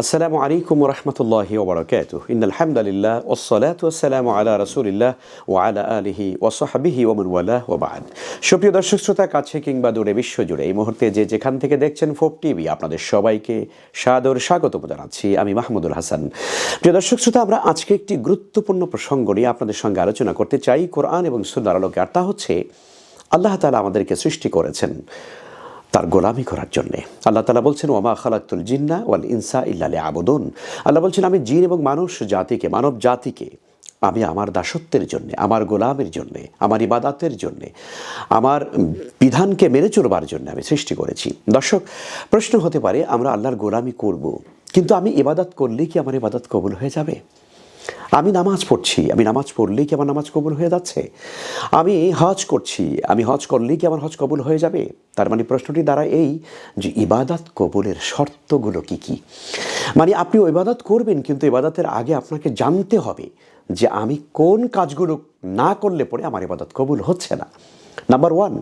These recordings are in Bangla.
আসসালামু আলাইকুম ওয়া রাহমাতুল্লাহি ওয়া বারাকাতুহু। ইন্নাল হামদালিল্লাহ ওয়াসসালাতু ওয়াসসালামু আলা রাসূলিল্লাহ ওয়া আলা আলিহি ওয়া সাহবিহি ওয়া মান ওয়ালাহ ওয়া বা'দ। সুপ্রিয় দর্শক শ্রোতা, কাছে কিংবা দূরে বিশ্বজুড়ে এই মুহূর্তে যে যেখান থেকে দেখছেন ফোক টিভি, আপনাদের সবাইকে সাদর স্বাগত জানাচ্ছি। আমি মাহমুদুল হাসান। প্রিয় দর্শক শ্রোতা, আমরা আজকে একটি গুরুত্বপূর্ণ প্রসঙ্গ নিয়ে আপনাদের সঙ্গে আলোচনা করতে চাই কোরআন এবং সুন্নাহর আলোকে। আর তা হচ্ছে, আল্লাহ তাআলা আমাদেরকে সৃষ্টি করেছেন তার গোলামি করার জন্যে। আল্লাহ তাআলা বলছেন, ওয়ামা খালাকতুল জিন্না ওয়াল ইনসা ইল্লা লিয়াবুদুন। আল্লাহ বলছেন, আমি জিন এবং মানব জাতিকে আমি আমার দাসত্বের জন্যে, আমার গোলামের জন্যে, আমার ইবাদাতের জন্যে, আমার বিধানকে মেনে চলবার জন্য আমি সৃষ্টি করেছি। দর্শক, প্রশ্ন হতে পারে, আমরা আল্লাহর গোলামি করব, কিন্তু আমি ইবাদত করলে কি আমার ইবাদত কবুল হয়ে যাবে? আমি নামাজ পড়ছি, আমি নামাজ পড়লেই কি আমার নামাজ কবুল হয়ে যাচ্ছে? আমি হজ করছি, আমি হজ করলেই কি আমার হজ কবুল হয়ে যাবে? তার মানে প্রশ্নটি দাঁড়ায় এই যে, ইবাদত কবুলের শর্তগুলো কি কি? মানে আপনি ইবাদত করবেন, কিন্তু ইবাদতের আগে আপনাকে জানতে হবে যে আমি কোন কাজগুলো না করলে পরে আমার ইবাদত কবুল হচ্ছে না। নাম্বার 1,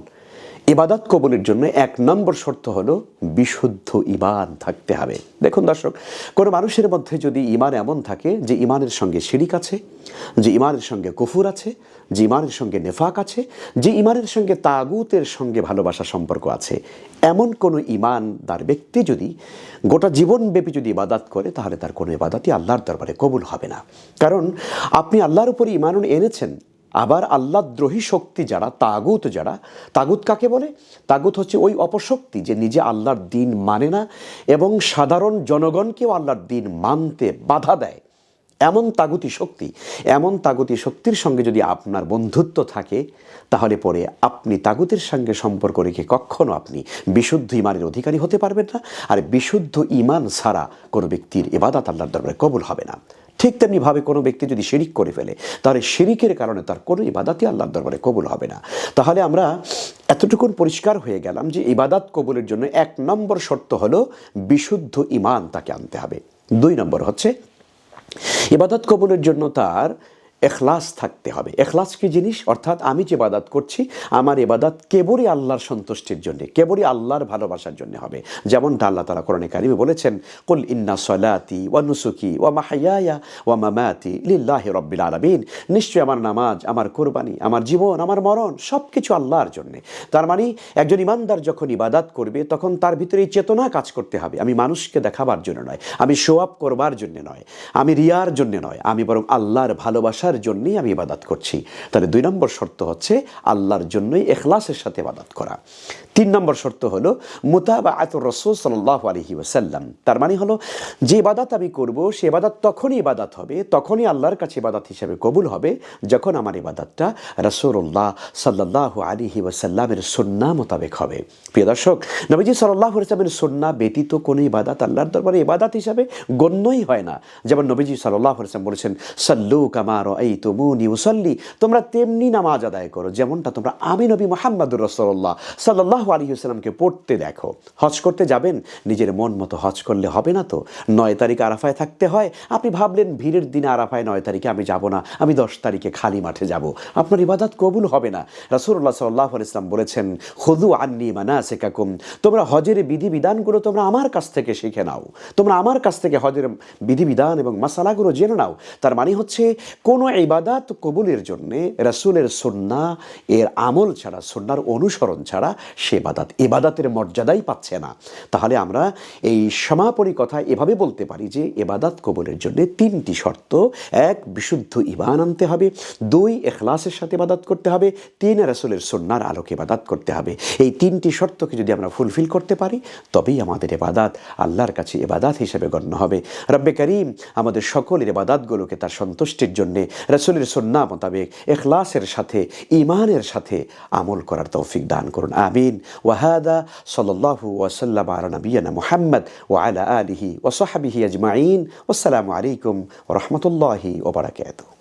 ইবাদত কবুলের জন্য 1 নম্বর শর্ত হলো বিশুদ্ধ ঈমান থাকতে হবে। দেখুন দর্শক, কোনো মানুষের মধ্যে যদি ঈমান এমন থাকে যে ঈমানের সঙ্গে শিরিক আছে, যে ঈমানের সঙ্গে কুফর আছে, যে ঈমানের সঙ্গে নেফাক আছে, যে ঈমানের সঙ্গে তাগুতের সঙ্গে ভালোবাসা সম্পর্ক আছে, এমন কোনো ঈমানদার ব্যক্তি যদি গোটা জীবনব্যাপী যদি ইবাদত করে, তাহলে তার কোনো ইবাদতই আল্লাহর দরবারে কবুল হবে না। কারণ আপনি আল্লাহর উপরে ঈমান এনেছেন, আবার আল্লাহদ্রোহী শক্তি যারা, তাগুত কাকে বলে? তাগুত হচ্ছে ওই অপশক্তি যে নিজে আল্লাহর দ্বীন মানে না এবং সাধারণ জনগণকেও আল্লাহর দ্বীন মানতে বাধা দেয়। এমন তাগুতি শক্তির সঙ্গে যদি আপনার বন্ধুত্ব থাকে, তাহলে পরে আপনি তাগুতের সঙ্গে সম্পর্ক রেখে কখনো আপনি বিশুদ্ধ ঈমানের অধিকারী হতে পারবেন না। আর বিশুদ্ধ ঈমান ছাড়া কোনো ব্যক্তির ইবাদত আল্লাহর দরবারে কবুল হবে না। ঠিক তেমনিভাবে কোনো ব্যক্তি যদি শিরিক করে ফেলে, তাহলে শিরিকের কারণে তার কোনো ইবাদতই আল্লাহর দরবারে কবুল হবে না। তাহলে আমরা এতটুকুন পরিষ্কার হয়ে গেলাম যে ইবাদত কবুলের জন্য 1 নম্বর শর্ত হলো বিশুদ্ধ ঈমান তাকে আনতে হবে। 2 নম্বর হচ্ছে, ইবাদত কবুলের জন্য তার এখলাস থাকতে হবে। এখলাস কি জিনিস? অর্থাৎ আমি যে ইবাদত করছি, আমার ইবাদত কেবলই আল্লাহর সন্তুষ্টির জন্য, কেবলই আল্লাহর ভালোবাসার জন্য হবে। যেমনটা আল্লাহ তাআলা কোরআনে কারিমে বলেছেন, কুল ইন্না সলাতি ওয়া নুসুকি ওয়া মাহইয়ায়া ওয়া মামাতি লিল্লাহি রাব্বিল আলামিন। নিশ্চয়ই আমার নামাজ, আমার কুরবানি, আমার জীবন, আমার মরণ সব কিছু আল্লাহর জন্য। তার মানে একজন ইমানদার যখন ইবাদত করবে, তখন তার ভিতরে এই চেতনা কাজ করতে হবে, আমি মানুষকে দেখাবার জন্য নয়, আমি শো আপ করবার জন্য নয়, আমি রিয়ার জন্য নয়, আমি বরং আল্লাহর ভালোবাসার জন্যই আমি ইবাদত করছি। তাহলে 2 নম্বর শর্ত হচ্ছে আল্লাহর জন্যই ইখলাসের সাথে ইবাদত করা। 3 নম্বর শর্ত হলো মুতাবাআতুর রাসূল সাল্লাল্লাহু আলাইহি ওয়াসাল্লাম। তার মানে হলো, যে ইবাদত আমি করব, সে ইবাদত তখনই ইবাদত হবে, তখনই আল্লাহর কাছে ইবাদত হিসেবে কবুল হবে, যখন আমার ইবাদতটা রাসূলুল্লাহ সাল্লাল্লাহু আলাইহি ওয়াসাল্লামের সুন্নাহ মোতাবেক হবে। প্রিয় দর্শক, নবীজি সাল্লাল্লাহু আলাইহি ওয়াসাল্লামের সুন্নাহ ব্যতীত কোনো ইবাদত আল্লাহর দরবারে ইবাদত হিসেবে গণ্যই হয় না। যেমন নবীজি সাল্লাল্লাহু আলাইহি ওয়াসাল্লাম বলেছেন, সাল্লু কামা রাআইতুমুনি উসাল্লি, তোমরা তেমনি নামাজ আদায় করো যেমনটা তোমরা আমি নবী মুহাম্মদুর রাসূলুল্লাহ সাল্লাল্লাহু আলাইহি ওয়াসাল্লামকে পড়তে দেখো। হজ করতে যাবেন, নিজের মন মতো হজ করলে হবে না তো। 9 তারিখ আরাফায় থাকতে হয়, আপনি ভাবলেন ভিড়ের দিনে আরাফায় 9 তারিখে আমি যাব না, আমি 10 তারিখে খালি মাঠে যাব, আপনার ইবাদত কবুল হবে না। রাসূলুল্লাহ সাল্লাল্লাহু আলাইহি ওয়াসাল্লাম বলেছেন, খুযু আন্নী মানাসিকাকুম, তোমরা হজের বিধিবিধানগুলো তোমরা আমার কাছ থেকে শিখে নাও, তোমরা আমার কাছ থেকে হজের বিধিবিধান এবং মাসালাগুলো জেনে নাও। তার মানে হচ্ছে, কোনো ইবাদত কবুলের জন্যে রাসূলের সুন্নাহ এর আমল ছাড়া, সুন্নাহর অনুসরণ ছাড়া সে ইবাদতের মর্যাদাই পাচ্ছে না। তাহলে আমরা এই সমাপনী কথা এভাবে বলতে পারি যে, ইবাদত কবুলের জন্য 3টি শর্ত: 1, বিশুদ্ধ ঈমান আনতে হবে; 2, ইখলাসের সাথে ইবাদত করতে হবে; 3, রাসূলের সুন্নাহর আলোকে ইবাদত করতে হবে। এই 3টি শর্তকে যদি আমরা ফুলফিল করতে পারি, তবেই আমাদের ইবাদত আল্লাহর কাছে ইবাদত হিসেবে গণ্য হবে। রব্বে কারীম আমাদের সকলের ইবাদতগুলোকে তার সন্তুষ্টির জন্য রাসূলের সুন্নাহ মোতাবেক ইখলাসের সাথে, ঈমানের সাথে আমল করার তৌফিক দান করুন, আমিন। ওয়া হাদা সাল্লাল্লাহু ওয়া সাল্লাম আলা নবিয়িনা মুহাম্মদ ওয়া আলা আলিহি ওয়া সাহবিহি আজমাইন। আসসালামু আলাইকুম ওয়া রাহমাতুল্লাহি ওয়া বারাকাতুহু।